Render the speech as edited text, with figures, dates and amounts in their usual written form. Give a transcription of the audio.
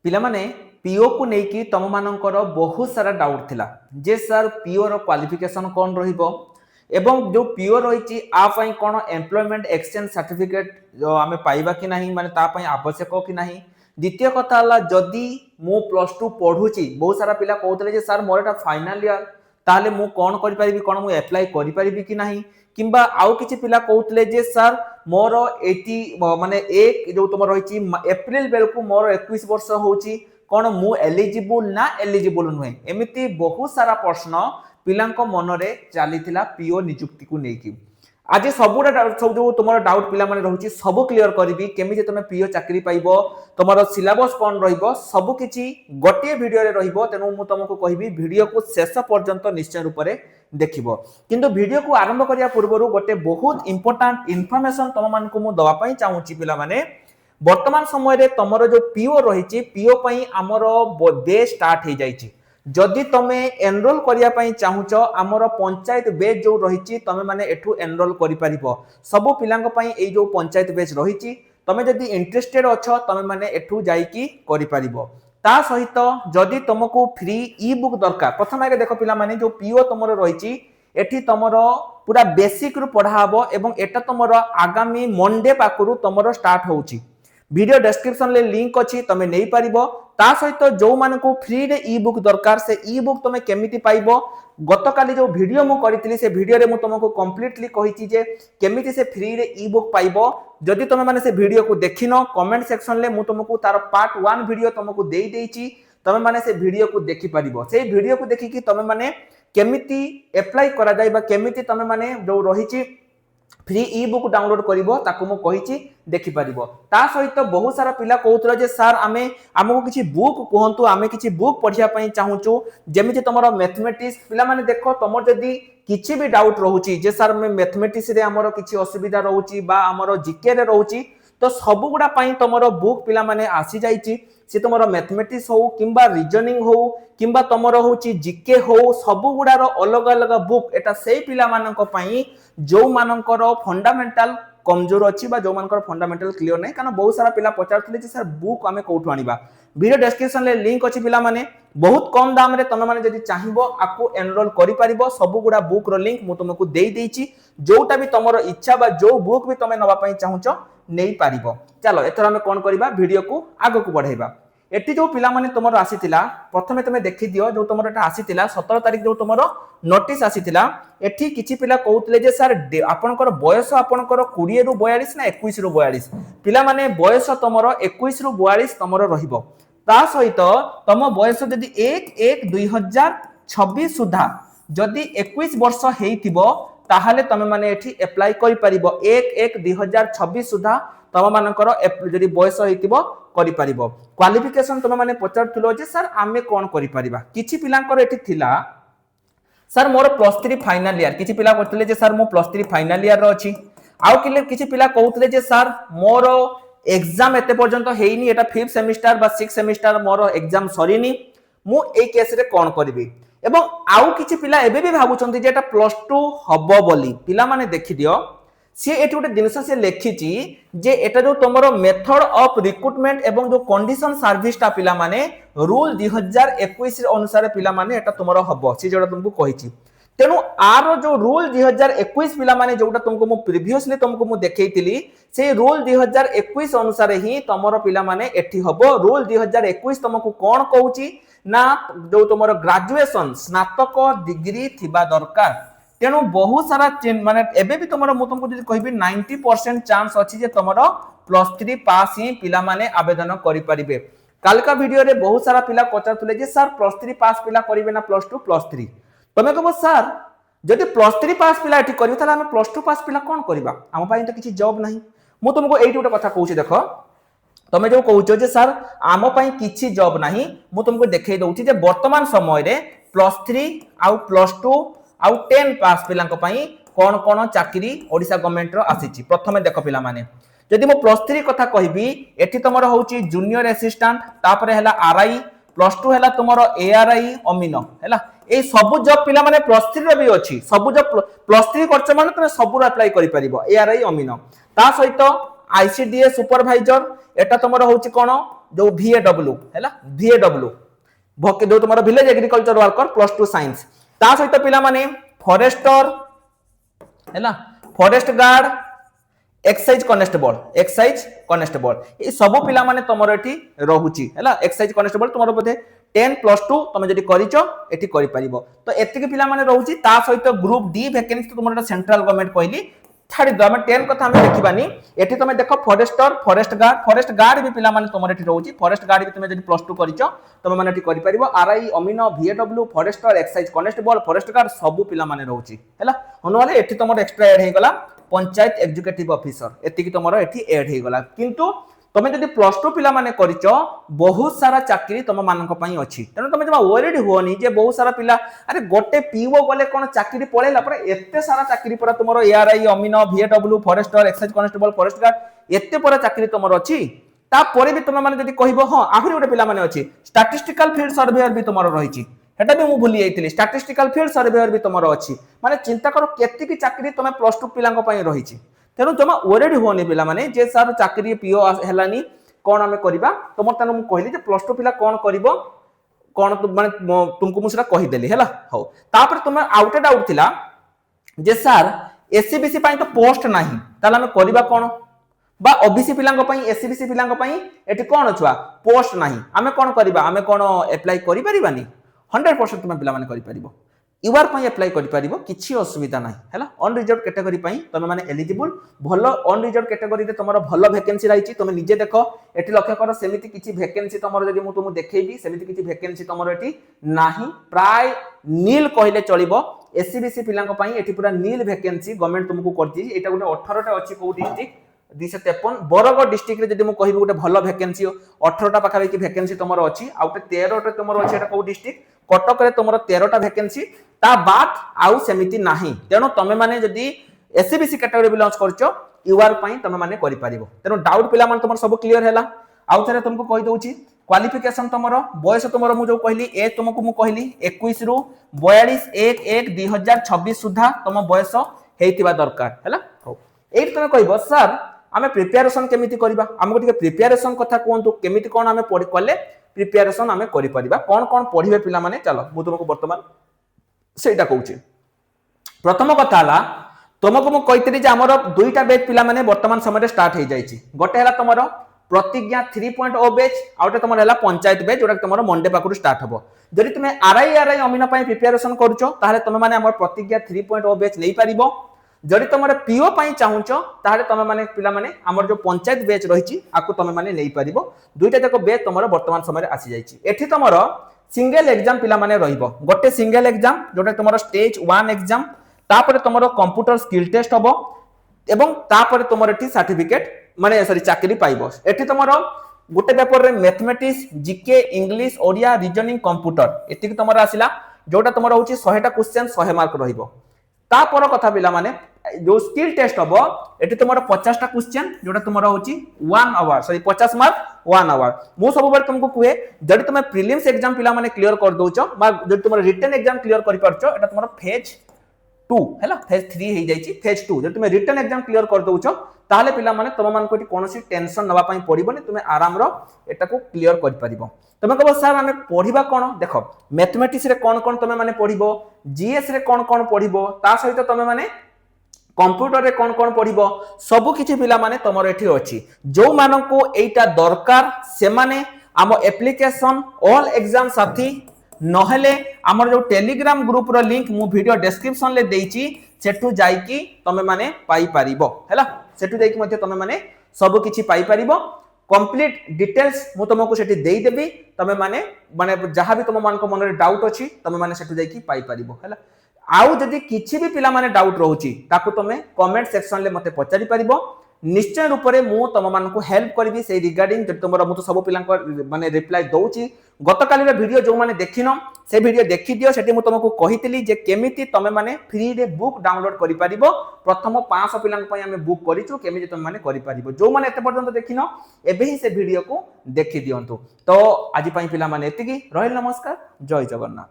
पिला माने पीओ को लेकिन तुम मानकर बहुत सारा डाउट थिला जे सर पीओ रो क्वालिफिकेशन कौन रहिबो एवं जो पीओ रही आपई कौन एम्प्लॉयमेंट एक्सचेंज सर्टिफिकेट जो आमे पाइबा कि नहीं माने ता पई आवश्यक कि नहीं। द्वितीय कथा हला जदि मु प्लस टू पढ़ुची बहुत सारा पिला कहते जे सर मोर एटा फाइनल ईयर ताले मु कौन करि परिबी कौन मु अप्लाई करि परिबी कि नहीं किंबा आउ किछि पिला कहउतले जे सर मोर एटी माने एक जो तुम रही एप्रिल बेलकु मोर 21 वर्ष होची कौन मु एलिजिबल ना एलिजिबल नुहे एमिति बहुत सारा प्रश्न पिलांको मनरे चलीथिला पीओ नियुक्ति को लेकिन आज सब जो तुम डाउट पिला माने रहउची सब क्लियर करबी केमिति तुम पीओ चाकरी पाइबो तुमरो सिलेबस कौन रहिबो सब किछि गोटे वीडियो रे रहिबो तेनु मु तुमको कहबी वीडियो को शेष पर्यंत निश्चय रूप रे देखिबो किंतु वीडियो को आरंभ करिया पूर्वरु गोटे बहुत इंपोर्टेंट इन्फॉर्मेशन तुम मानकु मु दवा पई चाहूची पिला माने वर्तमान समय रे तमरो जो पीओ रहिची पीओ पई हमरो बेस स्टार्ट हे जाईची जदि तमे एनरोल करिया पई चाहूचो हमरो पंचायत बेच जो रहिची तमे माने एठू एनरोल करि परिबो सब पिलांक पई ए जो पंचायत बेच रहिची तमे जदि इंटरेस्टेड अछो तमे माने एठू जाईकी करि परिबो ता सहित जदि तुमको फ्री ई बुक दरकार प्रथम आगे देखो पिला माने जो पीओ तमरो रहिची एठी तमरो पूरा बेसिक रु पढ़ा हबो एवं एटा तमरो आगामी मंडे पाकरू तमरो स्टार्ट होउची वीडियो डिस्क्रिप्शन ले लिंक अछि तमे नै परिबो ता सहित जो मानको फ्री रे ई बुक दरकार से ई बुक तमे केमिति पाइबो गतकाली जो वीडियो मु करितली से वीडियो रे मु तुमको कंप्लीटली कहिची जे केमिति से फ्री रे ई बुक पाइबो जदि तमे माने से वीडियो को देखिनो कमेंट सेक्शन ले मु तुमको तार पार्ट 1 वीडियो तुमको देई देइची तमे माने से वीडियो को देखि परिबो से वीडियो को देखि कि तमे माने केमिति अप्लाई करा जाय बा केमिति तमे माने जो रहिची फ्री ई बुक डाउनलोड करिवो ताकू मु कहिची देखि परिवो ता सहित बहुत सारा पिला कहउतरा जे सर आमे हमको किछि बुक कहंतु आमे किछि बुक पढिया पई चाहूचू जेमिति तमरो मैथमेटिक्स पिला माने देखो तमर जदी किछि भी डाउट रहउची जे सर में मैथमेटिक्स रे हमरो किछि असुविधा रहउची बा हमरो जीके रे रहउची तो सब गुडा पई तमरो बुक पिला माने आसी जाईची से तमरो मैथमेटिक्स हो किंबा रीजनिंग हो किंबा तमरो होची जीके हो सब गुडारो अलग अलग बुक एटा सेही पिला मानक पई जो मानकर फंडामेंटल कमजोर अछि बा जो मानकर फंडामेंटल क्लियर नै कारण बहुत सारा पिला पचारथले जे सर बुक आमे कोठु आनिबा वीडियो डिस्क्रिप्शन ले लिंक अछि पिला माने बहुत कम दाम रे तमे माने जदी चाहिबो आको एनरोल करि परिबो सब गुडा बुक रो लिंक मु तुमको देई देइची जोटा भी तमरो इच्छा बा जो बुक भी तमे नवा पई चाहूचो नै पारिबो चलो एथरा हमें कोन करिबा वीडियो को आगो को बढ़ाइबा एटी जो पिला माने तुमरो आसीतिला प्रथमे तमे देखि दियो जो तुमरो एटा आसीतिला 17 तारिख जो तुमरो नोटिस आसीतिला एठी किछि पिला कहउतले जे सर आपनकर बयस आपनकर 20 रु 42 ना 21 रु 42 पिला माने बयस तुमरो 21 रु 42 तुमरो रहिबो ता सहित तम बयस जदी 1/1/2026 सुधा जदी 21 वर्ष हेइतिबो ताहाले तमे माने एठी अप्लाई करि परिबो 1/1/2026 सुधा तम मानकर जदी बयस हेइतिबो करि परिबो क्वालिफिकेशन तमे माने पचारथुलो जे सर आमे कोन करि परिबा किछि पिलांकर एठी थिला सर मोर +3 फाइनल ईयर किछि पिला करथले जे सर मो +3 फाइनल ईयर रो अछि आउ किछि पिला कहउतले जे सर मोर एग्जाम एते पर्यंत हेइनी एटा 5th सेमिस्टर बा 6th सेमिस्टर मोर एग्जाम सरीनी मु ए केस रे कोन करबी एवं आउ किछि पिला एबे भी भाबुचंती जे एटा +2 हबो बोली पिला माने देखि दियो सी एटी गोटे जिनस से लिखिची जे एटा जो तमरो मेथड ऑफ रिक्रूटमेंट एवं जो कंडीशन सर्विस ता पिला माने रूल 2021 अनुसार पिला माने एटा तमरो हबो सी जोटा तुमको कहिची तेनु आरो जो रूल 2021 पिला माने जोटा तुमको मु प्रीवियसली तुमको मु देखैतिली से रूल 2021 अनुसार ही तमरो पिला माने एठी हबो रूल 2021 तुमको कोन कहूची ना जो तमरो ग्रेजुएशन स्नातक डिग्री थिबा दरकार तेणु बहुत सारा माने एबे भी तुमरो मु तुमको जदी कहबी 90% चांस अछि जे तुमरो +3 पास ही पिला माने आवेदन करि परिबे काल का वीडियो रे बहुत सारा पिला पचारथले जे सर +3 पास पिला करिवे ना +2 +3 तमे कहबो सर जदी +3 पास पिला एठी करिवे ताला हम +2 पास पिला कोन करबा हम पई त किछि जॉब नाही मु तुमको एठी गोटे कथा कहूची देखो तमे जो कहउचो जे सर आम पई किछि जॉब नाही मु तुमको देखै दउची जे वर्तमान समय रे +3 आउ +2 आउ 10 पास पिलांक पई कोन कोन चाकरी ओडिसा गवर्नमेंट रो आसीची प्रथमे देखो पिला माने जदी मो +3 कथा कहबी एठी तमरो होची जूनियर असिस्टेंट तापरे हला आरआई +2 हला तमरो एआरआई अमीनो हला ए सब जॉब पिला माने +3 रो भी अछि सब जॉब +3 करछ माने तमे सब रो अप्लाई करि परिबो एआरआई अमीनो ता सहित आईसीडीएस सुपरवाइजर एटा तमरो होची कोन जो VAW हैला VAW भके जो तुम विलेज एग्रीकल्चर वर्कर +2 साइंस ता सहित पिला माने फॉरेस्टर हैला फॉरेस्ट गार्ड एक्साइज कनेस्टेबल ये सब पिला माने तमरो एठी रहूची हैला एक्साइज कनेस्टेबल तुमरो बोधे 10+2 तुम जदि करिचो एठी करि परिबो तो एतिके पिला माने रहूची ता सहित ग्रुप डी वैकेंसी तुमरो सेंट्रल गवर्नमेंट कहली छाड़ी दो हम 10 कथा हम देखिबानी एठी तुम देखो फॉरेस्टर फॉरेस्ट गार्ड भी पिला माने तुमरो एठी रहूची फॉरेस्ट गार्ड भी तुम जदि +2 करिचो तुम माने एठी करि परिबो आरआई अमीनो VAW forester excise constable forest guard सब पिला माने रहूची हैला होनवाले एठी तुमरो एक्स्ट्रा ऐड हे गला पंचायत एग्जीक्यूटिव ऑफिसर एतिकी तुमरो एठी ऐड हे गला किंतु तमे जदि +2 पिला माने करिचो बहुत सारा चाकरी तुम मानक पई अछि तेनु तमे जमा वरीड होनी जे बहुत सारा पिला अरे गोटे पीओ गले कोन चाकरी पळेला पर एते सारा चाकरी पर तुमरो एआरआई अमीनो VAW forester excise constable forest guard एते पर चाकरी तुमरो अछि ता परे भी तुम माने जदि कहिबो हां आहुरी गोटे पिला माने अछि स्टैटिस्टिकल फील्ड सर्वेयर भी तुमरो रहिछि हेटा भी मु भूली जाइतिली स्टैटिस्टिकल फील्ड सर्वेयर भी तुमरो अछि माने चिंता करो केति की चाकरी तुमे +2 पिलांग पई रहिछि तेनु जमा ओरेडी होनी पिला माने जे सार चाकरी पीओ हेलानी कोन हमें करबा तुम तने मु कहली जे +2 पिला कोन करबो कोन माने तुमको मुसरा कहि देली हैला हो तापर तुम आउटेड आउट थिला जे सार एससीबीसी पई तो पोस्ट नाही ताला हमें करबा कोन बा ओबीसी पिलांग पई एससीबीसी पिलांग पई एटी कोन छुआ पोस्ट नाही हमें कोन करबा हमें कोन अप्लाई करि परिबानी 100% तुम पिला माने करि परिबो यूआर पई अप्लाई करि परिबो किछि असुविधा नाही हैला अनरिजर्व कैटेगरी पई तमे माने एलिजिबल भलो अनरिजर्व कैटेगरी रे तमरो भलो वैकेंसी रहिछि तमे निजे देखो एटी लक्ष्य करो सेमिति किछि वैकेंसी तमरो जदि मु तुमु देखैबी सेमिति किछि वैकेंसी तमरो एटी नाही प्राय नील कहिले चलिबो एससीबीसी पिलांग पई एटी पूरा नील वैकेंसी गवर्नमेंट तुमको करछि एटा गुटे 18 टा अछि को डिस्ट्रिक्ट 253 बरगढ़ डिस्ट्रिक्ट रे जदि मु कहिबी गुटे भलो वैकेंसी 18 टा पाखा की वैकेंसी तमरो अछि आउटे 13 टा तमरो अछि एटा को डिस्ट्रिक्ट कटक रे तमरो 13 टा वैकेंसी ता बात आउ सेमिति नाही तेनो तमे माने जदि एससीबीसी कैटेगरी बिलोंग करछो यूआर पई तमे माने करि परिबो तेनो डाउट पिला माने तमरो सब क्लियर हैला आउ थरे तुमको कहि दउची क्वालिफिकेशन तमरो बयस तमरो मु जो कहली ए तुमको मु कहली 21 रु 42/1/2026 सुधा तम बयस हेतिबा दरकार हैला हो एट तमे कहबो सर आमे प्रिपरेशन केमिति करबा हमको ठीक प्रिपरेशन कथा कोंतु केमिति कोन आमे पढि कले प्रिपरेशन आमे करि परिबा कोन पढिबे पिला माने चलो मु तुमको वर्तमान सेटा कहूची प्रथम कथा हला तुमको मु कहितली जे हमर दुईटा बैच पिला माने वर्तमान समय रे स्टार्ट हे जाईची गोटे हला तमरो प्रतिज्ञा 3.0 बैच आउटे तमरो हला पंचायत बैच जोटा तमरो मंडे पाकुर स्टार्ट हबो जदि तुमे आरआई अमीनो पई प्रिपरेशन करूचो ताले तुमे माने हमर प्रतिज्ञा 3.0 बैच नै परिबो जदि तुमरे पीओ पई चाहुचो ताले तुमे माने पिला माने हमर जो पंचायत बैच रहिची आकु तुमे माने नै परिबो दुईटा जाको बैच तमरो वर्तमान समय रे आसी जाईची एठी तमरो सिंगल एग्जाम पिला माने रहिबो गोटे सिंगल एग्जाम जोटा तुमरो स्टेज 1 एग्जाम तापर तुमरो कंप्यूटर स्किल टेस्ट हबो एवं तापर तुमरो एठी सर्टिफिकेट माने सॉरी चाकरी पाइबो एठी तुमरो गोटे पेपर रे mathematics GK English Odia reasoning computer एतिक तुमरो आसिला जोटा तुमरो होची 100 टा क्वेश्चन 100 मार्क रहिबो तापर कथा पिला माने जो स्किल टेस्ट हबो एठी तुमरो 50 टा क्वेश्चन जोटा तुमरो होची 1 आवर सॉरी 50 मार्क 1 आवर मु सब बार तुमको कुए जदि तुम प्रीलिम्स एग्जाम पिला माने क्लियर कर दोचो बा जदि तुम रिटन एग्जाम क्लियर करि परचो एटा तुमरो फेज 2 हैला फेज 3 हे जाईची फेज 2 जदि तुम रिटन एग्जाम क्लियर कर दोचो ताले पिला माने तुम मान को कोनोसी टेंशन नबा पई पड़िबोनी तुम आराम रो एटा को क्लियर कर परिबो तुम कहबो सर हमें पढिबा कोन देखो मैथमेटिक्स रे कोन तुम माने पढिबो जीएस रे कोन पढिबो ता सहित तुम माने कंप्यूटर रे कोन पढिबो सब किछि पिला माने तमरो एठी अछि जो मानन को एटा दरकार से माने आम एप्लीकेशन ऑल एग्जाम साथी नहले हमर जो टेलीग्राम ग्रुप रो लिंक मु वीडियो डिस्क्रिप्शन ले देइची सेठु जाईकी तमे माने पाई परिबो हैला सेठु जाईकी मध्ये तमे माने सब किछि पाई परिबो कंप्लीट डिटेल्स मु तुमको सेठी देई देबी तमे माने माने जहां भी तुम मान को मन रे डाउट अछि तमे माने सेठु जाईकी पाई परिबो हैला आउ जदि किछि भी पिला माने डाउट रहउची ताकू तमे कमेंट सेक्शन ले मते पचारि परिबो निश्चय रूप से मु तुम मान को हेल्प करबी से रिगार्डिंग जब तुमरा मु तो सब पिला माने रिप्लाई दउची गतकाली रे वीडियो जो माने देखिनो से वीडियो देखि दियो सेठी मु तुमको कहितली जे केमिति तमे माने फ्री रे बुक डाउनलोड करि परिबो प्रथम 500 पिला पय हमें बुक करिचु केमिति तमे माने करि परिबो जो माने एते पर्यंत देखिनो एबे ही से वीडियो को देखि दियंतु तो आज पय पिला माने एतिकी रहल नमस्कार जय जगन्नाथ।